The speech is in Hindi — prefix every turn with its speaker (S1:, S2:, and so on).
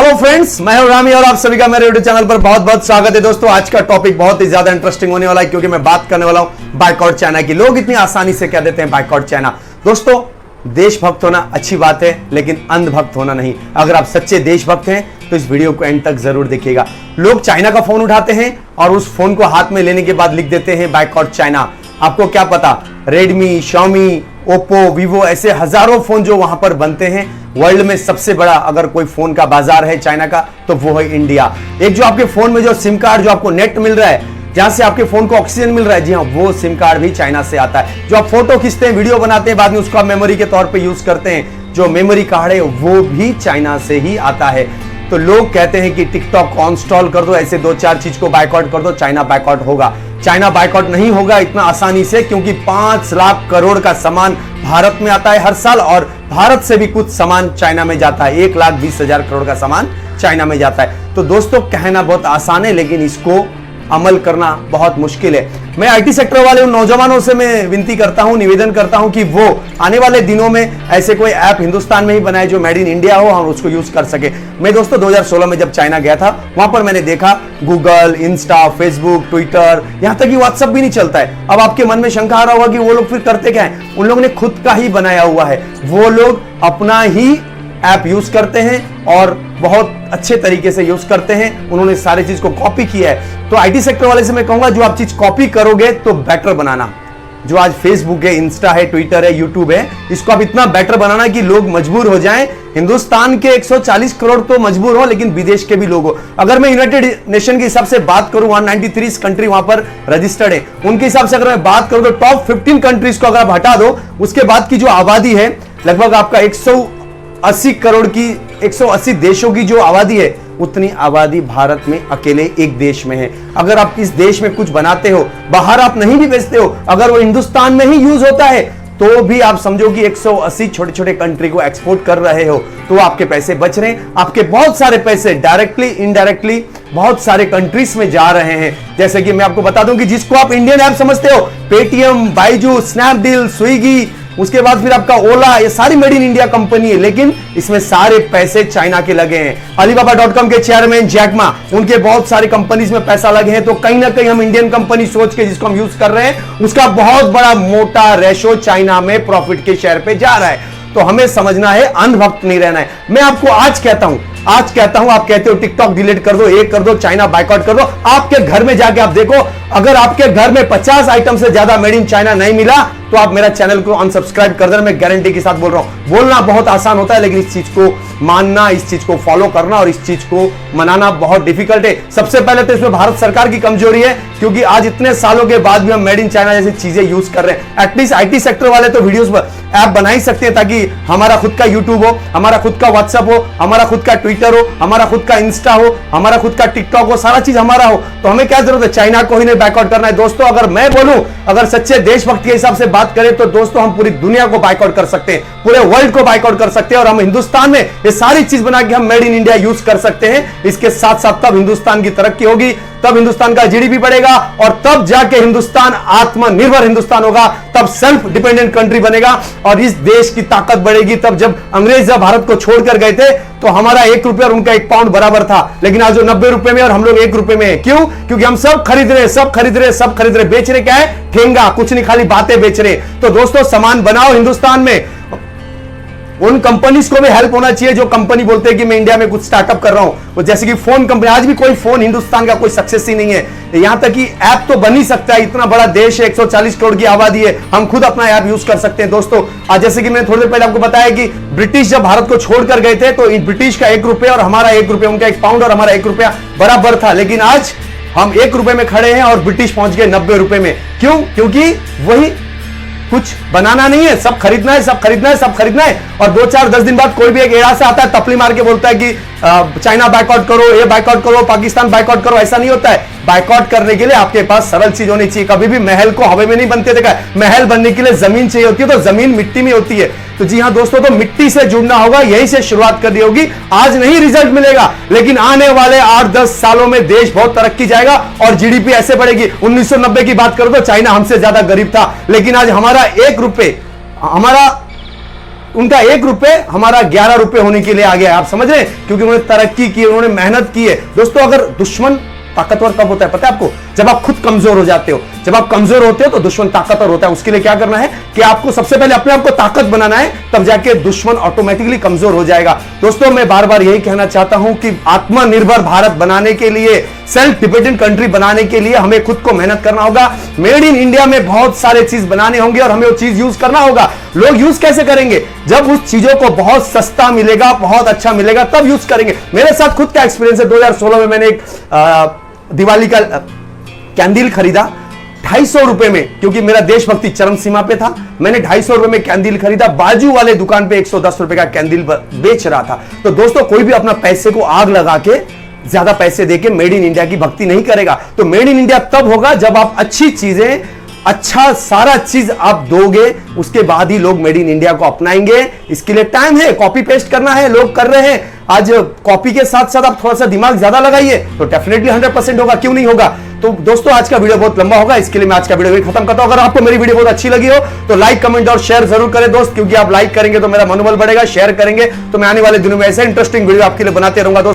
S1: हेलो फ्रेंड्स, मैं हूं रामी और आप सभी का मेरे यूट्यूब चैनल पर बहुत बहुत स्वागत है। दोस्तों, आज का टॉपिक बहुत ही ज्यादा इंटरेस्टिंग होने वाला है क्योंकि मैं बात करने वाला हूं बायकॉट चाइना की। लोग इतनी आसानी से कह देते हैं बायकॉट चाइना। दोस्तों, देशभक्त होना अच्छी बात है, लेकिन अंधभक्त होना नहीं। अगर आप सच्चे देशभक्त हैं तो इस वीडियो को एंड तक जरूर देखिएगा। लोग चाइना का फोन उठाते हैं और उस फोन को हाथ में लेने के बाद लिख देते हैं बायकॉट चाइना। आपको क्या पता, रेडमी, शाओमी, ओप्पो, वीवो ऐसे हजारों फोन जो वहां पर बनते हैं। वर्ल्ड में सबसे बड़ा अगर कोई फोन का बाजार है चाइना का तो वो है इंडिया। एक जो आपके फोन में जो सिम कार्ड, जो आपको नेट मिल रहा है, जहां से आपके फोन को ऑक्सीजन मिल रहा है, जी हाँ, वो सिम कार्ड भी चाइना से आता है। जो आप फोटो खींचते हैं, वीडियो बनाते हैं, बाद में उसको आप मेमोरी के तौर पे यूज करते हैं, जो मेमोरी कार्ड है वो भी चाइना से ही आता है। तो लोग कहते हैं कि टिकटॉक को अनइंस्टॉल कर दो, ऐसे दो चार चीज को बायकॉट कर दो, चाइना बायकॉट होगा। चाइना बायकॉट नहीं होगा इतना आसानी से, क्योंकि 5 लाख करोड़ का सामान भारत में आता है हर साल, और भारत से भी कुछ सामान चाइना में जाता है। 1,20,000 करोड़ का सामान चाइना में जाता है। तो दोस्तों, कहना बहुत आसान है, लेकिन इसको अमल करना बहुत मुश्किल है। मैं आईटी सेक्टर वाले उन नौजवानों से मैं विनती करता हूं, निवेदन करता हूं कि वो आने वाले दिनों में ऐसे कोई ऐप हिंदुस्तान में ही बनाए जो मेड इन इंडिया हो और उसको यूज कर सके। मैं दोस्तों 2016 में जब चाइना गया था, वहां पर मैंने देखा गूगल, इंस्टा, फेसबुक, ट्विटर, यहां तक कि व्हाट्सएप भी नहीं चलता है। अब आपके मन में शंका आ रहा होगा कि वो लोग फिर करते क्या है। उन लोगों ने खुद का ही बनाया हुआ है। वो लोग अपना ही ऐप यूज करते हैं और बहुत अच्छे तरीके से यूज करते हैं। उन्होंने सारी चीज को कॉपी किया है। तो आईटी सेक्टर वाले से मैं कहूंगा, जो आप चीज कॉपी करोगे तो बेटर बनाना। जो आज फेसबुक है, इंस्टा है, ट्विटर है, यूट्यूब है, इसको आप इतना बेटर बनाना कि लोग मजबूर हो जाएं। हिंदुस्तान के 140 करोड़ तो मजबूर हो, लेकिन विदेश के भी लोग हो। अगर मैं यूनाइटेड नेशन के हिसाब से बात करूं, 193 कंट्री वहां पर रजिस्टर्ड है, उनके हिसाब से अगर मैं बात करूं तो टॉप 15 कंट्रीज को अगर आप हटा दो, उसके बाद की जो आबादी है, लगभग आपका 180 करोड़ की, 180 देशों की जो आबादी है, उतनी आबादी भारत में अकेले एक देश में है। अगर आप इस देश में कुछ बनाते हो, बाहर आप नहीं भी बेचते हो, अगर वो हिंदुस्तान में ही यूज होता है, तो भी आप समझो कि 180 छोटे छोटे कंट्री को एक्सपोर्ट कर रहे हो, तो आपके पैसे बच रहे हैं। आपके बहुत सारे पैसे डायरेक्टली इनडायरेक्टली बहुत सारे कंट्रीज में जा रहे हैं। जैसे कि मैं आपको बता दूं कि जिसको आप इंडियन ऐप समझते हो, पेटीएम, बाइजू, स्नैपडील, स्विगी, उसके बाद फिर आपका ओला, ये सारी मेड इन इंडिया कंपनी है, लेकिन इसमें सारे पैसे चाइना के लगे हैं। Alibaba.com के चेयरमैन जैक मा, उनके बहुत सारी कंपनीज में पैसा लगे हैं। तो कहीं ना कहीं हम इंडियन कंपनी सोच के जिसको हम यूज कर रहे हैं, उसका बहुत बड़ा मोटा रेशो चाइना में प्रॉफिट के शेयर पे जा रहा है। तो हमें समझना है, अंधभक्त नहीं रहना है। मैं आपको आज कहता हूं, आप कहते हो टिकटॉक डिलीट कर दो, एक कर दो, चाइना बायकॉट कर दो। आपके घर में जाके आप देखो, अगर आपके घर में 50 आइटम से ज्यादा मेड इन चाइना नहीं मिला तो आप मेरा चैनल को अनसब्सक्राइब कर देना। मैं गारंटी के साथ बोल रहा हूं। बोलना बहुत आसान होता है, लेकिन इस चीज को मानना, इस चीज को फॉलो करना और इस चीज को मनाना बहुत डिफिकल्ट है। सबसे पहले तो इसमें भारत सरकार की कमजोरी है, क्योंकि आज इतने सालों के बाद भी हम मेड इन चाइना जैसी चीजें यूज कर रहे हैं। एटलीस्ट आईटी सेक्टर वाले तो वीडियोस ऐप बना ही सकते हैं, ताकि हमारा खुद का यूट्यूब हो, हमारा खुद का व्हाट्सएप हो, हमारा खुद का ट्विटर हो, हमारा खुद का इंस्टा हो, हमारा खुद का टिकटॉक हो, सारा चीज हमारा हो। तो हमें क्या जरूरत है, चाइना को ही नहीं बायकॉट करना है। दोस्तों, अगर मैं बोलूं, अगर सच्चे देशभक्त के हिसाब से बात करें तो दोस्तों हम पूरी दुनिया को बायकॉट कर सकते हैं, पूरे वर्ल्ड को बायकॉट कर सकते हैं, और हम हिंदुस्तान में ये सारी चीज बना के हम मेड इन इंडिया यूज कर सकते हैं। इसके साथ साथ तब हिंदुस्तान की तरक्की होगी, तब हिंदुस्तान का जीडीपी बढ़ेगा, और तब जाके हिंदुस्तान आत्मनिर्भर हिंदुस्तान होगा, तब सेल्फ डिपेंडेंट कंट्री बनेगा, और इस देश की ताकत बढ़ेगी। तब जब अंग्रेज भारत को छोड़कर गए थे तो हमारा 1 रुपया और उनका 1 पाउंड बराबर था, लेकिन आज वो 90 रुपए में और हम लोग 1 रुपए में है। क्यों? क्योंकि हम सब खरीद रहे, सब खरीद रहे, सब खरीद रहे। बेच रहे क्या है? ठेंगा, कुछ नहीं, खाली बातें बेच रहे। तो दोस्तों, सामान बनाओ हिंदुस्तान में। उन कंपनीज को भी हेल्प होना चाहिए जो कंपनी बोलते हैं कि मैं इंडिया में कुछ स्टार्टअप कर रहा हूं। जैसे कि फोन कंपनी, आज भी कोई फोन हिंदुस्तान का कोई सक्सेस ही नहीं है। यहां तक कि ऐप तो बन ही सकता है, इतना बड़ा देश है, 140 करोड़ की आबादी है, हम खुद अपना ऐप यूज कर सकते हैं। दोस्तों, आज जैसे कि मैंने थोड़ी देर पहले आपको बताया कि ब्रिटिश जब भारत को छोड़कर गए थे, तो ब्रिटिश का 1 रुपया और हमारा 1 रुपया, उनका 1 पाउंड और हमारा 1 रुपया बराबर था। लेकिन आज हम 1 रुपए में खड़े हैं और ब्रिटिश पहुंच गए 90 रुपए में। क्यों? क्योंकि वही कुछ बनाना नहीं है, सब खरीदना है, सब खरीदना है, सब खरीदना है। और 2, 4, 10 दिन बाद कोई भी एक एड़ा से आता है, तपली मार के बोलता है कि चाइना बायकॉट करो, ये बायकॉट करो, पाकिस्तान बायकॉट करो। ऐसा नहीं होता है। बायकॉट करने के लिए आपके पास सरल चीज होनी चाहिए। कभी भी महल को हवा में नहीं बनते देखा है। महल बनने के लिए जमीन चाहिए होती है, तो जमीन मिट्टी में होती है। तो जी हां दोस्तों, तो मिट्टी से जुड़ना होगा, यहीं से शुरुआत करनी होगी। आज नहीं रिजल्ट मिलेगा, लेकिन आने वाले 8-10 सालों में देश बहुत तरक्की जाएगा और जीडीपी ऐसे बढ़ेगी। 1990 की बात करो तो चाइना हमसे ज्यादा गरीब था, लेकिन आज हमारा 1 रुपए, हमारा उनका 1 रुपए हमारा 11 रुपए होने के लिए आ गया है। आप समझ रहे हैं, क्योंकि उन्होंने तरक्की की, उन्होंने मेहनत की है। दोस्तों, अगर दुश्मन ताकतवर कब होता है पता है आपको? जब आप खुद कमजोर हो जाते हो। जब आप कमजोर होते हो तो दुश्मन ताकतवर होता है। उसके लिए क्या करना है कि आपको सबसे पहले अपने आप को ताकत बनाना है, तब जाके दुश्मन ऑटोमेटिकली कमजोर हो जाएगा। दोस्तों, मैं बार बार यही कहना चाहता हूं कि आत्मनिर्भर भारत बनाने के लिए, सेल्फ डिपेंडेंट कंट्री बनाने के लिए हमें खुद को मेहनत करना होगा। मेड इन इंडिया में बहुत सारे चीज बनाने होंगे और हमें वो चीज यूज करना होगा। लोग यूज कैसे करेंगे? जब उस चीजों को बहुत सस्ता मिलेगा, बहुत अच्छा मिलेगा, तब यूज करेंगे। मेरे साथ खुद का एक्सपीरियंस है। 2016 में मैंने एक दिवाली का कैंडल खरीदा 250 रुपए में, क्योंकि मेरा देशभक्ति चरम सीमा पे था। मैंने 250 रुपए में कैंडल खरीदा, बाजू वाले दुकान पे 110 रुपए का कैंडल बेच रहा था। तो दोस्तों, कोई भी अपना पैसे को आग लगा के, ज्यादा पैसे देके मेड इन इंडिया की भक्ति नहीं करेगा। तो मेड इन इंडिया तब होगा जब आप अच्छी चीजें, अच्छा सारा चीज आप दोगे, उसके बाद ही लोग मेड इन इंडिया को अपनाएंगे। इसके लिए टाइम है, कॉपी पेस्ट करना है, लोग कर रहे हैं। आज कॉपी के साथ साथ आप थोड़ा सा दिमाग ज्यादा लगाइए तो डेफिनेटली 100% होगा, क्यों नहीं होगा। तो दोस्तों, आज का वीडियो बहुत लंबा होगा, इसके लिए मैं आज का वीडियो खत्म करता हूं। अगर आपको मेरी वीडियो बहुत अच्छी लगी हो तो लाइक, कमेंट और शेयर जरूर करें दोस्त, क्योंकि आप लाइक करेंगे तो मेरा मनोबल बढ़ेगा, शेयर करेंगे तो मैं आने वाले दिनों में ऐसे इंटरेस्टिंग वीडियो आपके लिए बनाते रहूंगा दोस्त।